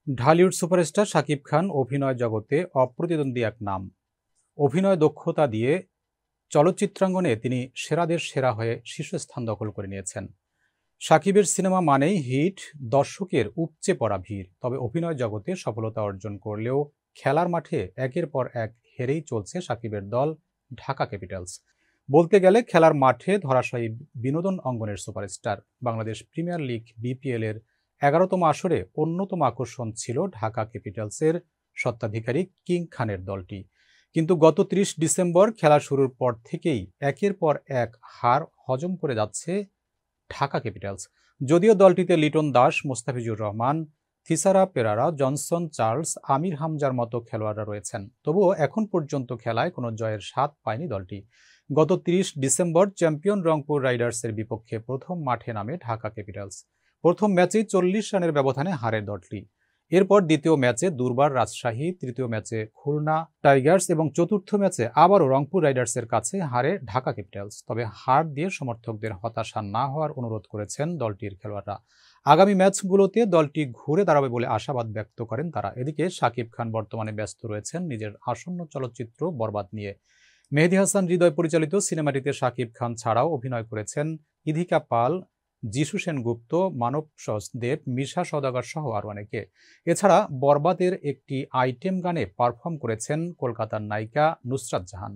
Dhallywood superstar Shakib Khan অভিনয় জগতে অপ্রতিদ্বন্দ্বী এক নাম। অভিনয় দক্ষতা দিয়ে চলচ্চিত্রাঙ্গনে তিনি সেরাদের সেরা হয়ে শীর্ষস্থান দখল করে নিয়েছেন। শাকিবের সিনেমা মানেই হিট, দর্শকের উপচে পড়া ভিড়। তবে অভিনয় জগতে সফলতা অর্জন করলেও খেলার মাঠে একের পর এক হেরেই চলছে শাকিবের দল ঢাকা ক্যাপিটালস। বলতে গেলে খেলার মাঠে ধরাশায়ী বিনোদন অঙ্গনের superstar. Bangladesh premier league BPL এর ১১তম আসরে অন্যতম আকর্ষণ ছিল ঢাকা ক্যাপিটালসের স্বত্বাধিকারী কিং খানের দলটি। কিন্তু গত ৩০ ডিসেম্বর খেলা শুরুর পর থেকেই একের পর এক হার হজম করে যাচ্ছে ঢাকা ক্যাপিটালস। যদিও দলটিতে লিটন দাস, মোস্তাফিজুর রহমান, থিসারা পেরারা, জনসন চার্লস, আমির হামজার মতো খেলোয়াড়রা রয়েছেন, তবুও এখন পর্যন্ত খেলায় কোনো জয়ের স্বাদ পায়নি দলটি। গত ৩০ ডিসেম্বর চ্যাম্পিয়ন রংপুর রাইডার্সের বিপক্ষে প্রথম মাঠে নামে ঢাকা ক্যাপিটালস। প্রথম ম্যাচেই ৪০ রানের ব্যবধানে হারে দলটি। এরপর দ্বিতীয় ম্যাচে দুর্বার রাজশাহী, তৃতীয় ম্যাচে খুলনা টাইগার্স এবং চতুর্থ ম্যাচে আবারও রংপুর রাইডার্সের কাছে হারে ঢাকা ক্যাপিটালস। তবে হার দিয়ে সমর্থকদের হতাশা না হওয়ার অনুরোধ করেছেন দলটির খেলোয়াড়রা। আগামী ম্যাচগুলোতে দলটি ঘুরে দাঁড়াবে বলে আশাবাদ ব্যক্ত করেন তারা। এদিকে শাকিব খান বর্তমানে ব্যস্ত রয়েছেন নিজের আসন্ন চলচ্চিত্র বরবাদ নিয়ে। মেহেদী হাসান হৃদয় পরিচালিত সিনেমাটিতে শাকিব খান ছাড়াও অভিনয় করেছেন ইধিকা পাল, যিশু সেনগুপ্ত, মানব সচদেব, মিশা সওদাগর সহ আরও অনেকে। এছাড়া বরবাদের একটি আইটেম গানে পারফর্ম করেছেন কলকাতার নায়িকা নুসরাত জাহান।